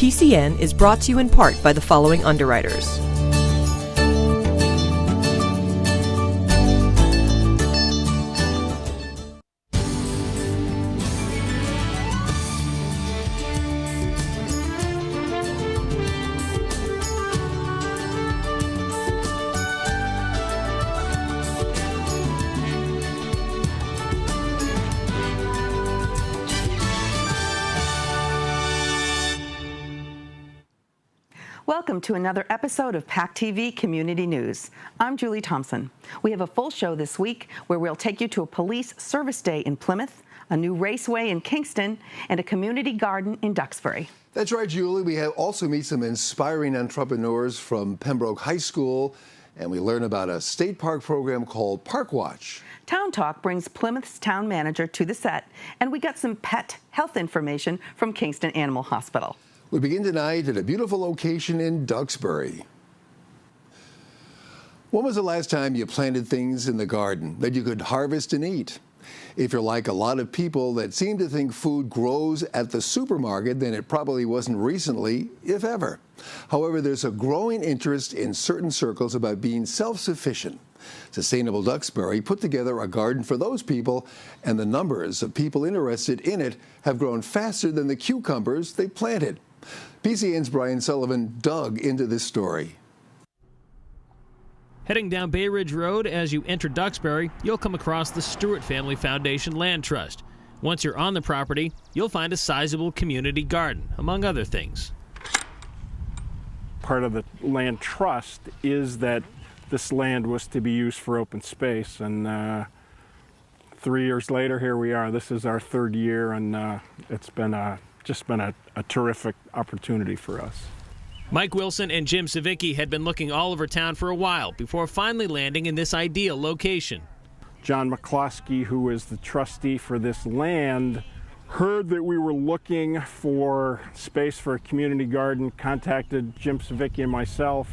PCN is brought to you in part by the following underwriters. Welcome to another episode of PACTV Community News. I'm Julie Thompson. We have a full show this week where we'll take you to a police service day in Plymouth, a new raceway in Kingston, and a community garden in Duxbury. That's right, Julie. We have also meet some inspiring entrepreneurs from Pembroke High School, and we learn about a state park program called Park Watch. Town Talk brings Plymouth's town manager to the set, and we got some pet health information from Kingston Animal Hospital. We begin tonight at a beautiful location in Duxbury. When was the last time you planted things in the garden that you could harvest and eat? If you're like a lot of people that seem to think food grows at the supermarket, then it probably wasn't recently, if ever. However, there's a growing interest in certain circles about being self-sufficient. Sustainable Duxbury put together a garden for those people, and the numbers of people interested in it have grown faster than the cucumbers they planted. PCN's Brian Sullivan dug into this story. Heading down Bay Ridge Road as you enter Duxbury, you'll come across the Stewart Family Foundation Land Trust. Once you're on the property, you'll find a sizable community garden, among other things. Part of the land trust is that this land was to be used for open space, and 3 years later, here we are. This is our third year, and it's been just been a terrific opportunity for us. Mike Wilson and Jim Savicki had been looking all over town for a while before finally landing in this ideal location. John McCloskey, who is the trustee for this land, heard that we were looking for space for a community garden, contacted Jim Savicki and myself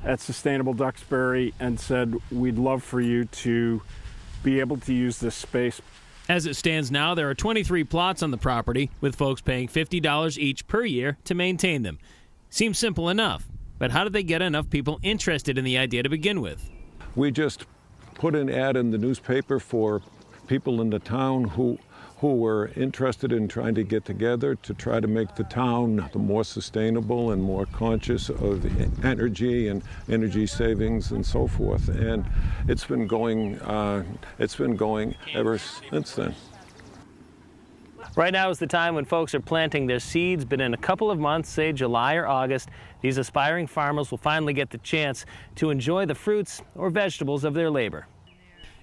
at Sustainable Duxbury and said, we'd love for you to be able to use this space. As it stands now, there are 23 plots on the property, with folks paying $50 each per year to maintain them. Seems simple enough, but how did they get enough people interested in the idea to begin with? We just put an ad in the newspaper for people in the town who were interested in trying to get together to try to make the town more sustainable and more conscious of energy and energy savings and so forth. And it's been going ever since then. Right now is the time when folks are planting their seeds, but in a couple of months, say July or August, these aspiring farmers will finally get the chance to enjoy the fruits or vegetables of their labor.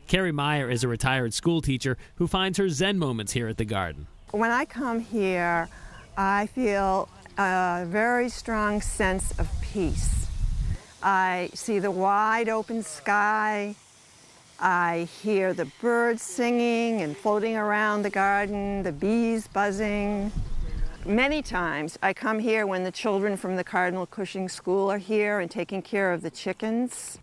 Carrie Meyer is a retired school teacher who finds her zen moments here at the garden. When I come here, I feel a very strong sense of peace. I see the wide open sky. I hear the birds singing and floating around the garden, the bees buzzing. Many times I come here when the children from the Cardinal Cushing School are here and taking care of the chickens.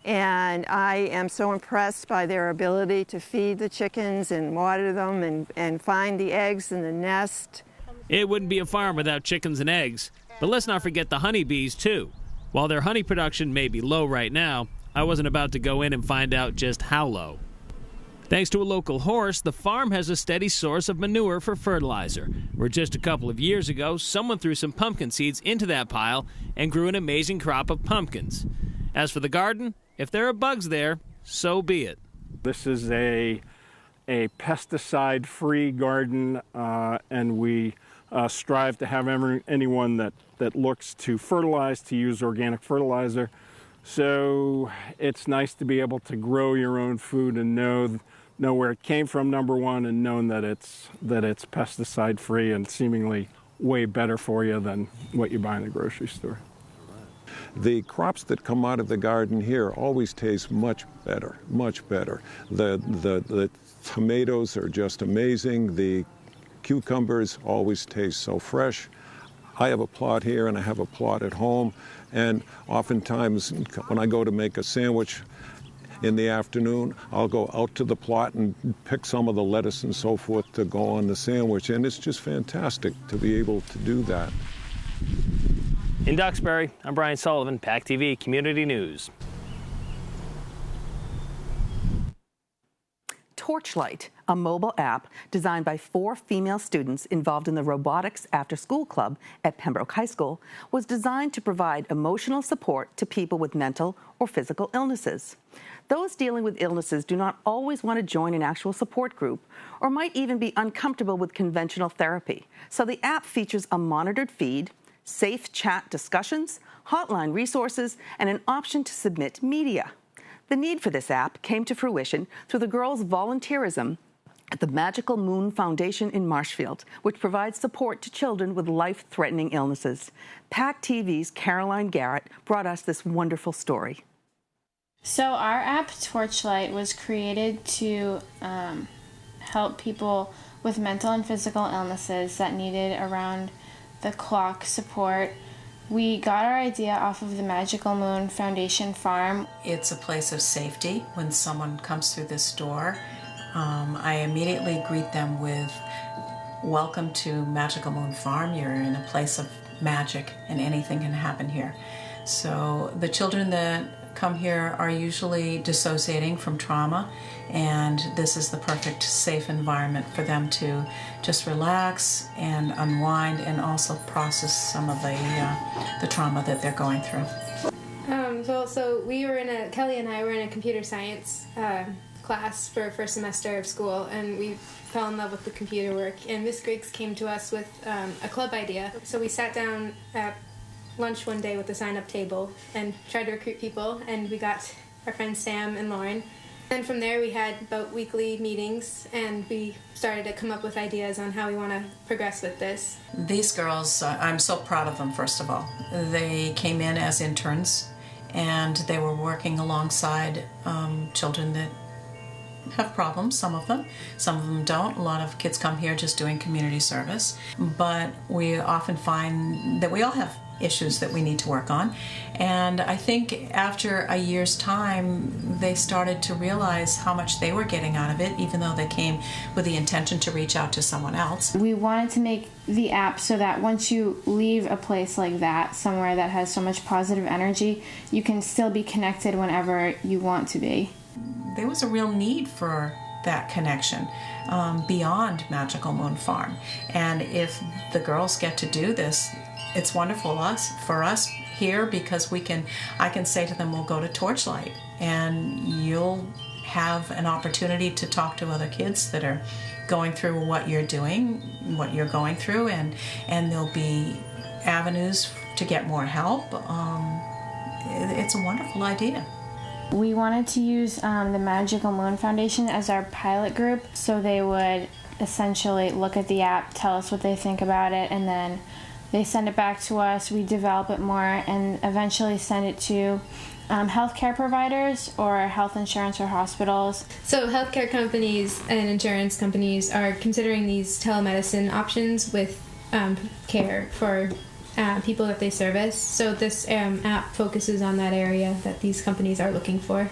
And I am so impressed by their ability to feed the chickens and water them and find the eggs in the nest. It wouldn't be a farm without chickens and eggs. But let's not forget the honeybees, too. While their honey production may be low right now, I wasn't about to go in and find out just how low. Thanks to a local horse, the farm has a steady source of manure for fertilizer, where just a couple of years ago, someone threw some pumpkin seeds into that pile and grew an amazing crop of pumpkins. As for the garden, if there are bugs there, so be it. This is a pesticide-free garden, and we strive to have anyone that looks to fertilize to use organic fertilizer. So it's nice to be able to grow your own food and know where it came from, number one, and knowing that it's pesticide-free and seemingly way better for you than what you buy in the grocery store. The crops that come out of the garden here always taste much better, much better. The tomatoes are just amazing. The cucumbers always taste so fresh. I have a plot here and I have a plot at home, and oftentimes when I go to make a sandwich in the afternoon, I'll go out to the plot and pick some of the lettuce and so forth to go on the sandwich, and it's just fantastic to be able to do that. In Duxbury, I'm Brian Sullivan, PACTV Community News. Torchlight, a mobile app designed by 4 female students involved in the Robotics After-School Club at Pembroke High School, was designed to provide emotional support to people with mental or physical illnesses. Those dealing with illnesses do not always want to join an actual support group or might even be uncomfortable with conventional therapy. So the app features a monitored feed, safe chat discussions, hotline resources, and an option to submit media. The need for this app came to fruition through the girls' volunteerism at the Magical Moon Foundation in Marshfield, which provides support to children with life-threatening illnesses. PACTV's Caroline Garrett brought us this wonderful story. So our app, Torchlight, was created to help people with mental and physical illnesses that needed around-the-clock support. We got our idea off of the Magical Moon Foundation farm. It's a place of safety when someone comes through this door. I immediately greet them with, welcome to Magical Moon Farm. You're in a place of magic and anything can happen here. So the children that come here are usually dissociating from trauma, and this is the perfect safe environment for them to just relax and unwind and also process some of the trauma that they're going through. So we were Kelly and I were in a computer science class for first semester of school, and we fell in love with the computer work, and Miss Griggs came to us with a club idea. So we sat down at lunch one day with a sign-up table and tried to recruit people, and we got our friends Sam and Lauren. And from there we had about weekly meetings, and we started to come up with ideas on how we want to progress with this. These girls, I'm so proud of them, first of all. They came in as interns, and they were working alongside children that have problems, some of them don't. A lot of kids come here just doing community service, but we often find that we all have issues that we need to work on. And I think after a year's time, they started to realize how much they were getting out of it, even though they came with the intention to reach out to someone else. We wanted to make the app so that once you leave a place like that, somewhere that has so much positive energy, you can still be connected whenever you want to be. There was a real need for that connection beyond Magical Moon Farm. And if the girls get to do this, it's wonderful for us here, because I can say to them, we'll go to Torchlight and you'll have an opportunity to talk to other kids that are going through what you're doing, what you're going through, and there'll be avenues to get more help. It's a wonderful idea. We wanted to use the Magical Moon Foundation as our pilot group, so they would essentially look at the app, tell us what they think about it, and then they send it back to us, we develop it more, and eventually send it to healthcare providers or health insurance or hospitals. So healthcare companies and insurance companies are considering these telemedicine options with care for people that they service. So this app focuses on that area that these companies are looking for.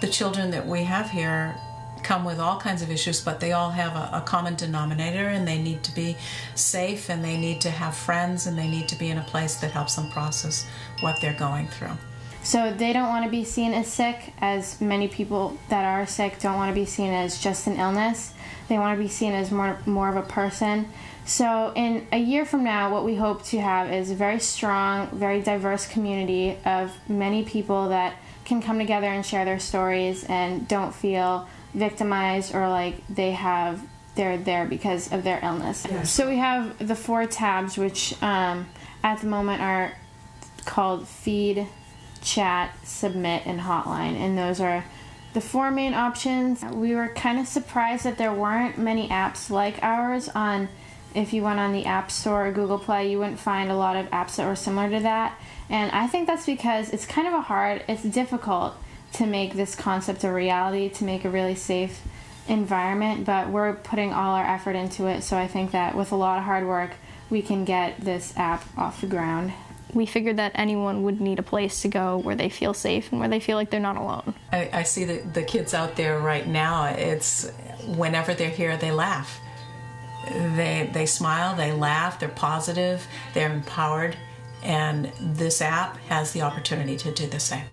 The children that we have here come with all kinds of issues, but they all have a common denominator, and they need to be safe, and they need to have friends, and they need to be in a place that helps them process what they're going through. So they don't want to be seen as sick, as many people that are sick don't want to be seen as just an illness. They want to be seen as more of a person. So in a year from now, what we hope to have is a very strong, very diverse community of many people that can come together and share their stories and don't feel victimized or like they're there because of their illness. Yes. So we have the 4 tabs, which at the moment are called Feed, Chat, Submit, and Hotline, and those are the 4 main options. We were kind of surprised that there weren't many apps like ours on. If you went on the App Store or Google Play, you wouldn't find a lot of apps that were similar to that. And I think that's because it's kind of it's difficult to make this concept a reality, to make a really safe environment, but we're putting all our effort into it. So I think that with a lot of hard work, we can get this app off the ground. We figured that anyone would need a place to go where they feel safe and where they feel like they're not alone. I see the kids out there right now. It's whenever they're here, they laugh. They smile, they laugh, they're positive, they're empowered, And this app has the opportunity to do the same.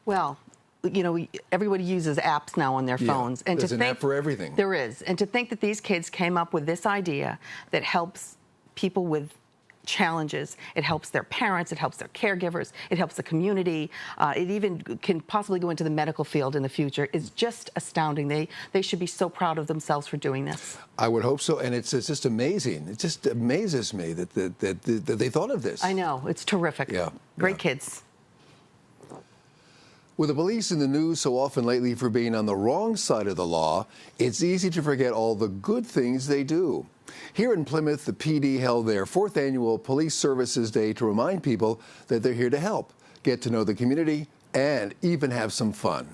Well, you know, everybody uses apps now on their phones. And there's an app for everything. There is. And to think that these kids came up with this idea that helps people with challenges, it helps their parents, it helps their caregivers, it helps the community, it even can possibly go into the medical field in the future, is just astounding. They should be so proud of themselves for doing this. I would hope so, and it's just amazing. It just amazes me that they thought of this. I know, it's terrific. Yeah. Great kids. With the police in the news so often lately for being on the wrong side of the law, it's easy to forget all the good things they do. Here in Plymouth, the PD held their 4th annual Police Services Day to remind people that they're here to help, get to know the community, and even have some fun.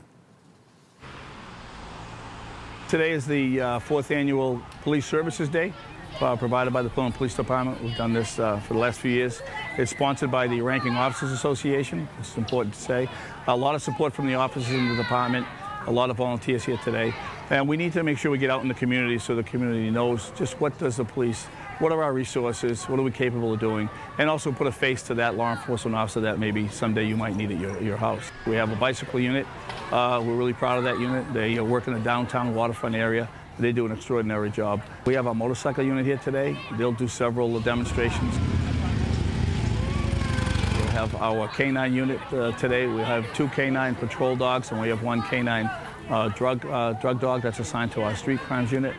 Today is the 4th annual Police Services Day, provided by the Plymouth Police Department. We've done this for the last few years. It's sponsored by the Ranking Officers Association. It's important to say. A lot of support from the officers in the department, a lot of volunteers here today. And we need to make sure we get out in the community so the community knows just what does the police, what are our resources, what are we capable of doing, and also put a face to that law enforcement officer that maybe someday you might need at your house. We have a bicycle unit. We're really proud of that unit. They work in the downtown waterfront area. They do an extraordinary job. We have our motorcycle unit here today. They'll do several demonstrations. We have our K9 unit today. We have 2 K9 patrol dogs, and we have 1 K9 drug dog that's assigned to our street crimes unit.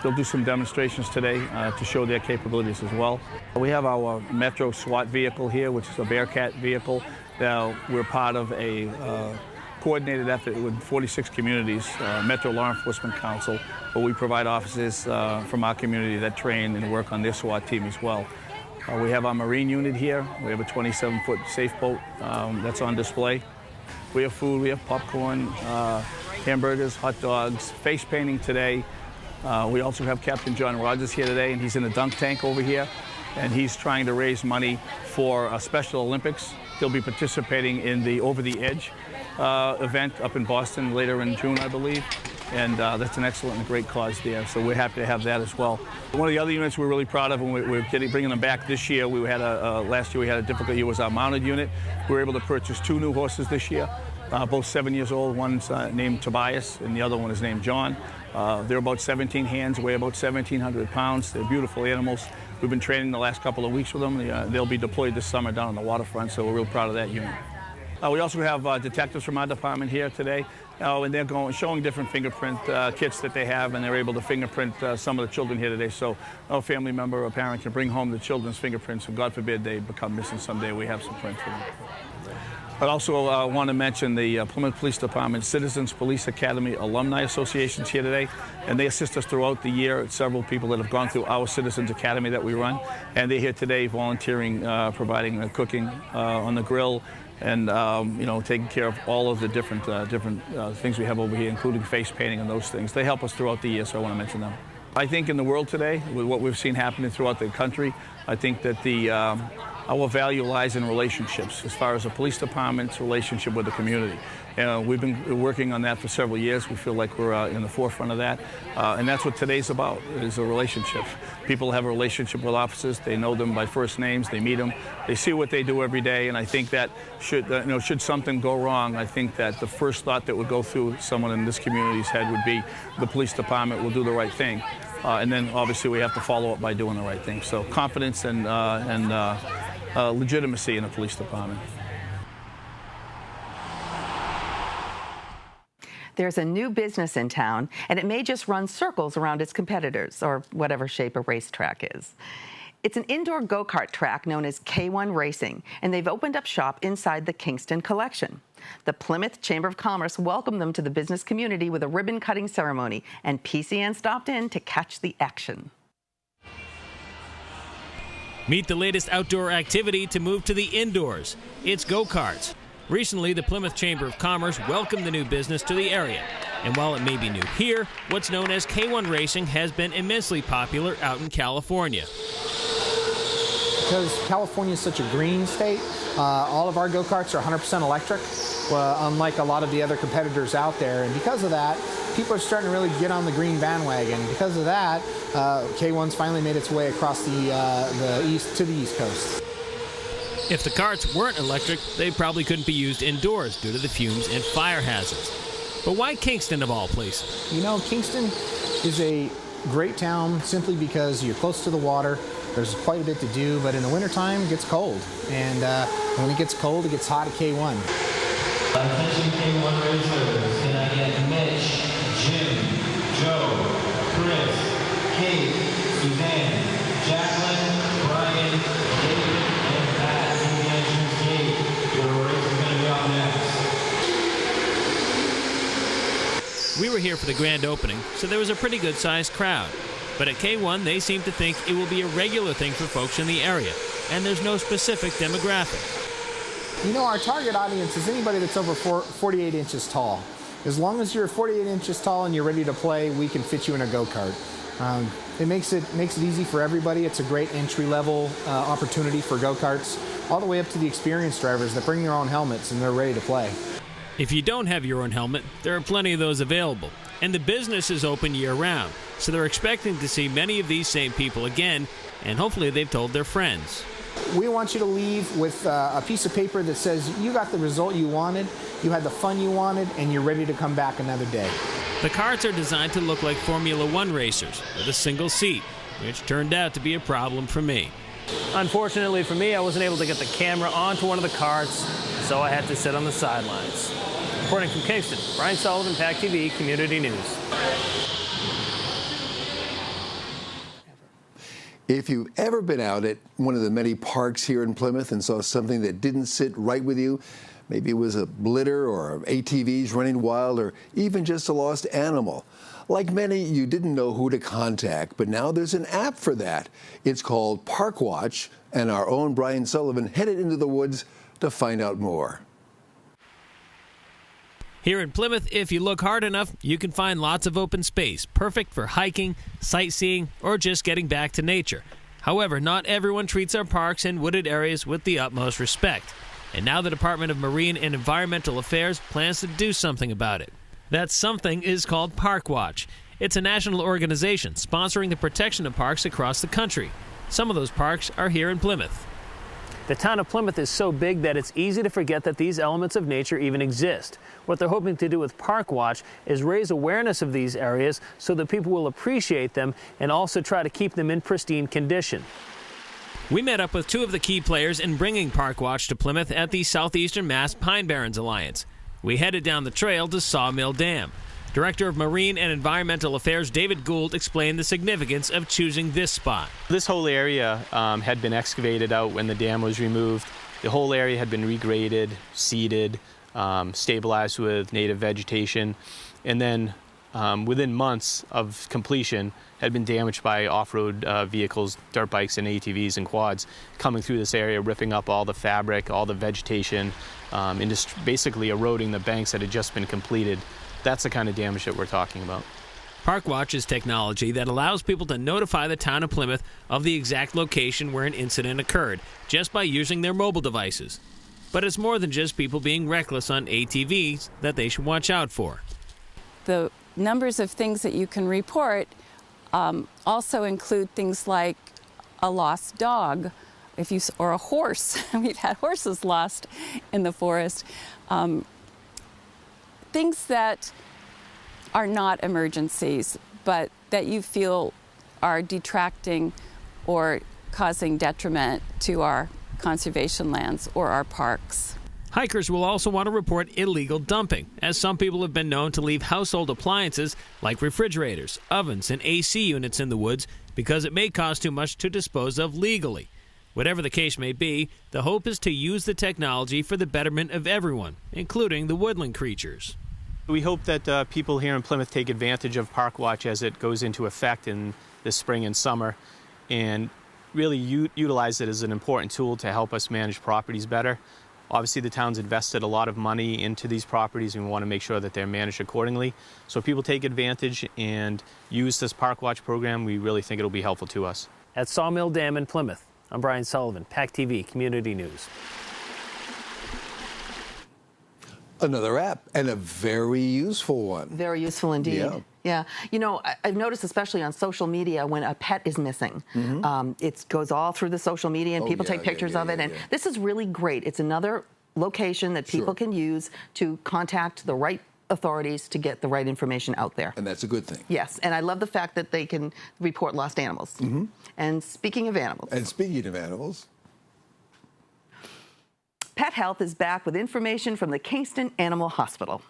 They'll do some demonstrations today to show their capabilities as well. We have our Metro SWAT vehicle here, which is a Bearcat vehicle. We're part of a coordinated effort with 46 communities, Metro Law Enforcement Council, where we provide officers from our community that train and work on their SWAT team as well. We have our Marine unit here. We have a 27-foot safe boat that's on display. We have food, we have popcorn, hamburgers, hot dogs, face painting today. We also have Captain John Rogers here today, and he's in a dunk tank over here, and he's trying to raise money for Special Olympics. He'll be participating in the Over the Edge event up in Boston later in June, I believe. And that's an excellent and great cause there, so we're happy to have that as well. One of the other units we're really proud of, and we're bringing them back this year. We had last year we had a difficult year, was our mounted unit. We were able to purchase 2 new horses this year, both 7 years old. One's named Tobias, and the other one is named John. They're about 17 hands, weigh about 1,700 pounds. They're beautiful animals. We've been training the last couple of weeks with them. They'll be deployed this summer down on the waterfront, so we're real proud of that unit. We also have detectives from our department here today, and they're showing different fingerprint kits that they have, and they're able to fingerprint some of the children here today. So a family member or parent can bring home the children's fingerprints, and God forbid they become missing someday, we have some prints for them. I also want to mention the Plymouth Police Department Citizens Police Academy Alumni Associations here today, and they assist us throughout the year. It's several people that have gone through our Citizens Academy that we run, and they're here today volunteering, providing cooking on the grill, and taking care of all of the different things we have over here, including face painting and those things. They help us throughout the year, so I want to mention them. I think in the world today, with what we've seen happening throughout the country, I think that our value lies in relationships, as far as the police department's relationship with the community. We've been working on that for several years. We feel like we're in the forefront of that. And that's what today's about, is a relationship. People have a relationship with officers. They know them by first names. They meet them. They see what they do every day. And I think that should something go wrong, I think that the first thought that would go through someone in this community's head would be the police department will do the right thing. And then obviously we have to follow up by doing the right thing. So confidence and legitimacy in the police department. There's a new business in town, and it may just run circles around its competitors, or whatever shape a racetrack is. It's an indoor go-kart track known as K1 Racing, and they've opened up shop inside the Kingston Collection. The Plymouth Chamber of Commerce welcomed them to the business community with a ribbon-cutting ceremony, and PCN stopped in to catch the action. Meet the latest outdoor activity to move to the indoors. It's go-karts. Recently, the Plymouth Chamber of Commerce welcomed the new business to the area. And while it may be new here, what's known as K1 Racing has been immensely popular out in California. Because California is such a green state, all of our go-karts are 100% electric, unlike a lot of the other competitors out there. And because of that, people are starting to really get on the green bandwagon. Because of that, K1's finally made its way across the east to the East Coast. If the carts weren't electric, they probably couldn't be used indoors due to the fumes and fire hazards. But why Kingston of all places? You know, Kingston is a great town simply because you're close to the water. There's quite a bit to do, but in the wintertime it gets cold. And when it gets cold, it gets hot at K1. Attention K1 racers, can I get Mitch, Jim, Joe, Chris, Kate, Suzanne, Jacqueline, Brian, David, and Pat in the entrance gate. Your race is going to be up next. We were here for the grand opening, so there was a pretty good-sized crowd. But at K1, they seem to think it will be a regular thing for folks in the area, and there's no specific demographic. You know, our target audience is anybody that's over 48 inches tall. As long as you're 48 inches tall and you're ready to play, we can fit you in a go-kart. It makes it easy for everybody. It's a great entry-level opportunity for go-karts, all the way up to the experienced drivers that bring their own helmets and they're ready to play. If you don't have your own helmet, there are plenty of those available. And the business is open year-round, so they're expecting to see many of these same people again, and hopefully they've told their friends. We want you to leave with a piece of paper that says you got the result you wanted, you had the fun you wanted, and you're ready to come back another day. The carts are designed to look like Formula One racers with a single seat, which turned out to be a problem for me. Unfortunately for me, I wasn't able to get the camera onto one of the carts, so I had to sit on the sidelines. Reporting from Kingston, Brian Sullivan, PACTV Community News. If you've ever been out at one of the many parks here in Plymouth and saw something that didn't sit right with you, maybe it was a litter or ATVs running wild or even just a lost animal. Like many, you didn't know who to contact, but now there's an app for that. It's called Park Watch, and our own Brian Sullivan headed into the woods to find out more. Here in Plymouth, if you look hard enough, you can find lots of open space, perfect for hiking, sightseeing, or just getting back to nature. However, not everyone treats our parks and wooded areas with the utmost respect. And now the Department of Marine and Environmental Affairs plans to do something about it. That something is called Park Watch. It's a national organization sponsoring the protection of parks across the country. Some of those parks are here in Plymouth. The town of Plymouth is so big that it's easy to forget that these elements of nature even exist. What they're hoping to do with Park Watch is raise awareness of these areas so that people will appreciate them and also try to keep them in pristine condition. We met up with two of the key players in bringing Park Watch to Plymouth at the Southeastern Mass Pine Barrens Alliance. We headed down the trail to Sawmill Dam. Director of Marine and Environmental Affairs David Gould explained the significance of choosing this spot. This whole area had been excavated out when the dam was removed. The whole area had been regraded, seeded, stabilized with native vegetation, and then within months of completion had been damaged by off-road vehicles, dirt bikes and ATVs and quads coming through this area, ripping up all the fabric, all the vegetation, and just basically eroding the banks that had just been completed. That's the kind of damage that we're talking about. Park Watch is technology that allows people to notify the town of Plymouth of the exact location where an incident occurred just by using their mobile devices. But it's more than just people being reckless on ATVs that they should watch out for. The numbers of things that you can report also include things like a lost dog, or a horse. We've had horses lost in the forest. Things that are not emergencies, but that you feel are detracting or causing detriment to our conservation lands or our parks. Hikers will also want to report illegal dumping, as some people have been known to leave household appliances like refrigerators, ovens, and AC units in the woods because it may cost too much to dispose of legally. Whatever the case may be, the hope is to use the technology for the betterment of everyone, including the woodland creatures. We hope that people here in Plymouth take advantage of Park Watch as it goes into effect in the spring and summer and really utilize it as an important tool to help us manage properties better. Obviously, the town's invested a lot of money into these properties, and we want to make sure that they're managed accordingly. So if people take advantage and use this Park Watch program, we really think it'll be helpful to us. At Sawmill Dam in Plymouth, I'm Brian Sullivan, PACTV Community News. Another app, and a very useful one. Very useful indeed. Yeah. Yeah. You know, I've noticed, especially on social media, when a pet is missing, it goes all through the social media, and people take pictures of it. And this is really great. It's another location that people can use to contact the right authorities to get the right information out there. And that's a good thing. Yes. And I love the fact that they can report lost animals. And speaking of animals. Pet Health is back with information from the Kingston Animal Hospital.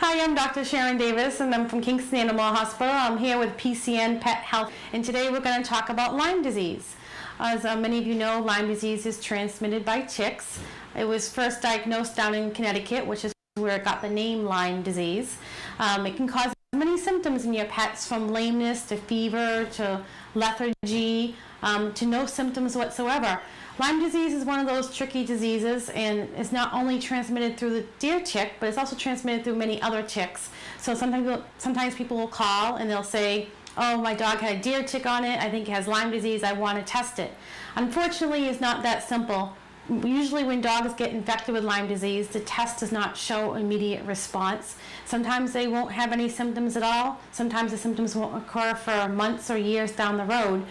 Hi, I'm Dr. Sharon Davis, and I'm from Kingston Animal Hospital. I'm here with PCN Pet Health, and today we're going to talk about Lyme disease. As many of you know, Lyme disease is transmitted by ticks. It was first diagnosed down in Connecticut, which is where it got the name Lyme disease. It can cause many symptoms in your pets, from lameness to fever to lethargy to no symptoms whatsoever. Lyme disease is one of those tricky diseases, and it's not only transmitted through the deer tick, but it's also transmitted through many other ticks. So sometimes people will call and they'll say, oh, my dog had a deer tick on it, I think it has Lyme disease, I want to test it. Unfortunately, it's not that simple. Usually when dogs get infected with Lyme disease, the test does not show immediate response. Sometimes they won't have any symptoms at all. Sometimes the symptoms won't occur for months or years down the road.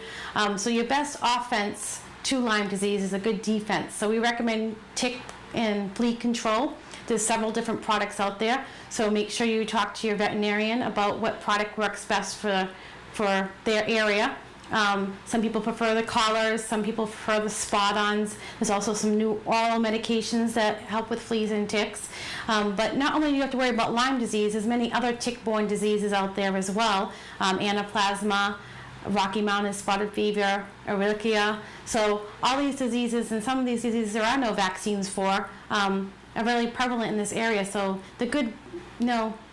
So your best offense to Lyme disease is a good defense. So we recommend tick and flea control. There's several different products out there. So make sure you talk to your veterinarian about what product works best for their area. Some people prefer the collars, some people prefer the spot-ons. There's also some new oral medications that help with fleas and ticks. But not only do you have to worry about Lyme disease, there's many other tick-borne diseases out there as well. Anaplasma, Rocky Mountain spotted fever, Ehrlichia. So all these diseases, and some of these diseases there are no vaccines for, are really prevalent in this area. So the good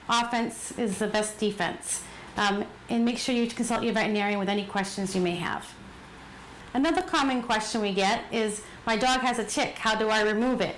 offense is the best defense. And make sure you consult your veterinarian with any questions you may have. Another common question we get is, my dog has a tick, how do I remove it?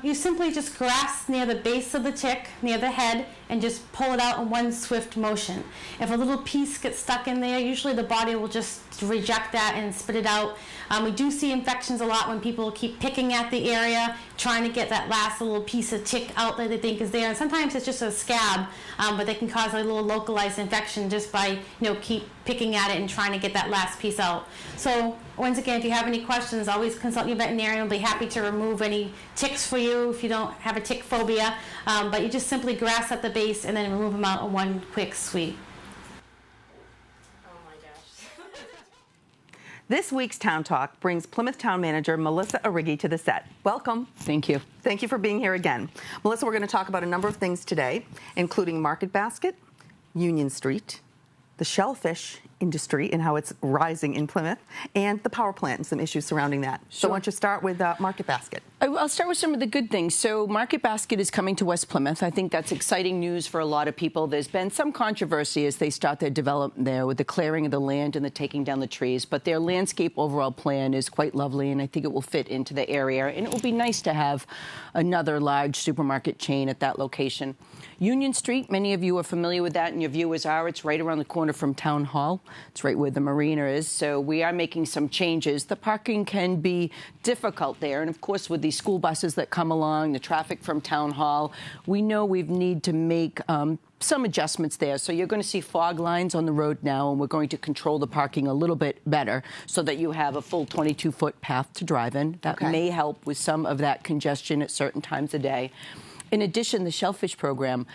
You simply just grasp near the base of the tick, near the head, and just pull it out in one swift motion. If a little piece gets stuck in there, usually the body will just reject that and spit it out. We do see infections a lot when people keep picking at the area, trying to get that last little piece of tick out that they think is there. And sometimes it's just a scab, but they can cause a little localized infection just by keep picking at it and trying to get that last piece out. So once again, if you have any questions, always consult your veterinarian. We'll be happy to remove any ticks for you if you don't have a tick phobia. But you just simply grasp at the base and then remove them out in one quick sweep. This week's Town Talk brings Plymouth Town Manager Melissa Arrighi to the set. Welcome. Thank you. Thank you for being here again. Melissa, we're going to talk about a number of things today, including Market Basket, Union Street, the shellfish industry and how it's rising in Plymouth, and the power plant and some issues surrounding that. So why don't you start with Market Basket? I'll start with some of the good things. So Market Basket is coming to West Plymouth. I think that's exciting news for a lot of people. There's been some controversy as they start their development there with the clearing of the land and the taking down the trees, but their landscape overall plan is quite lovely, and I think it will fit into the area, and it will be nice to have another large supermarket chain at that location. Union Street, many of you are familiar with that, and your viewers are. It's right around the corner from Town Hall. It's right where the marina is, so we are making some changes. The parking can be difficult there, and of course with the school buses that come along, the traffic from Town Hall, we know we need to make some adjustments there. So you're going to see fog lines on the road now, and we're going to control the parking a little bit better so that you have a full 22-foot path to drive in. That may help with some of that congestion at certain times of day. In addition, the shellfish program,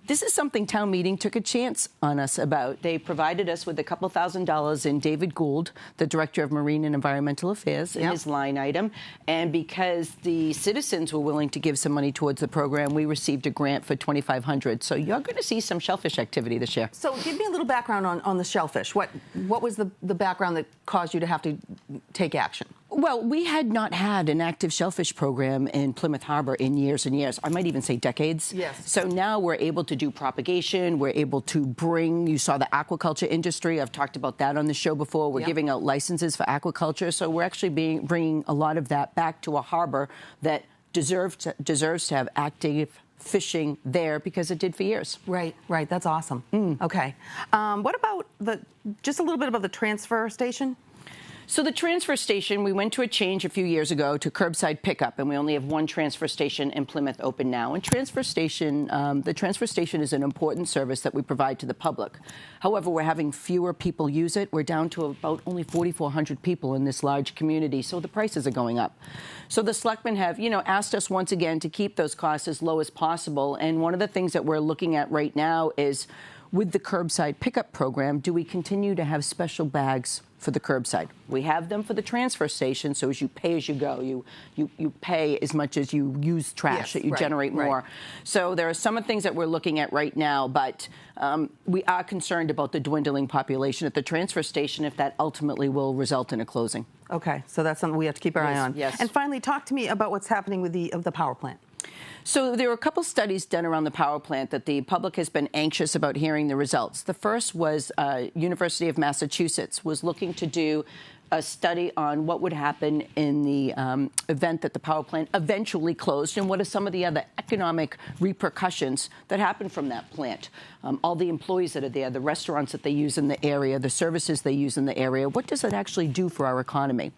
this is something town meeting took a chance on us about. They provided us with a couple $1,000s in David Gould, the Director of Marine and Environmental Affairs, in his line item. And because the citizens were willing to give some money towards the program, we received a grant for $2,500. So you're going to see some shellfish activity this year. So give me a little background on the shellfish. What was the background that caused you to have to take action? Well, we had not had an active shellfish program in Plymouth Harbor in years and years. I might even say decades. Yes. So now we're able to do propagation. We're able to bring, you saw the aquaculture industry. I've talked about that on the show before. We're giving out licenses for aquaculture. So we're actually bringing a lot of that back to a harbor that deserves to have active fishing there because it did for years. Right. That's awesome. Okay. What about just a little bit about the transfer station? So the transfer station, we went to a change a few years ago to curbside pickup, and we only have one transfer station in Plymouth open now. And the transfer station is an important service that we provide to the public. However, we're having fewer people use it. We're down to about only 4,400 people in this large community, so the prices are going up. So the selectmen have, asked us once again to keep those costs as low as possible. And one of the things that we're looking at right now is, with the curbside pickup program, do we continue to have special bags for the curbside? We have them for the transfer station, so as you pay as you go, you pay as much as you use trash, that you generate more. So there are some of the things that we're looking at right now, but we are concerned about the dwindling population at the transfer station if that ultimately will result in a closing. Okay, so that's something we have to keep our eye on. Yes. And finally, talk to me about what's happening with the power plant. So there were a couple studies done around the power plant that the public has been anxious about hearing the results. The first was University of Massachusetts was looking to do a study on what would happen in the event that the power plant eventually closed, and what are some of the other economic repercussions that happen from that plant. All the employees that are there, the restaurants that they use in the area, the services they use in the area, what does that actually do for our economy?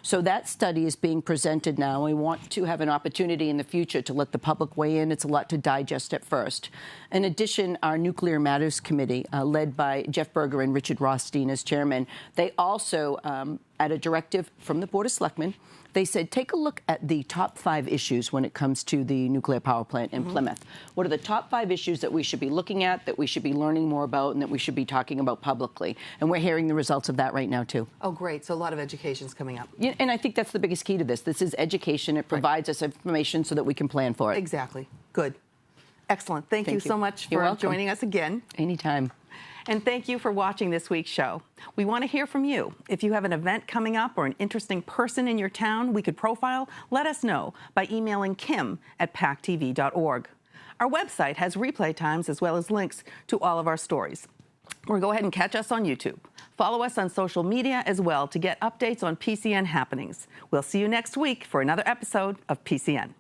So that study is being presented now. We want to have an opportunity in the future to let the public weigh in. It's a lot to digest at first. In addition, our Nuclear Matters Committee, led by Jeff Berger and Richard Rothstein as chairman, they also, at a directive from the Board of Selectmen, they said, take a look at the top 5 issues when it comes to the nuclear power plant in Plymouth. What are the top 5 issues that we should be looking at, that we should be learning more about, and that we should be talking about publicly? And we're hearing the results of that right now, too. Oh, great. So a lot of education's coming up. Yeah, and I think that's the biggest key to this. This is education. It provides us information so that we can plan for it. Exactly. Good. Excellent. Thank you so much for joining us again. Anytime. And thank you for watching this week's show. We want to hear from you. If you have an event coming up or an interesting person in your town we could profile, let us know by emailing kim@pactv.org. Our website has replay times as well as links to all of our stories. Or go ahead and catch us on YouTube. Follow us on social media as well to get updates on PCN happenings. We'll see you next week for another episode of PCN.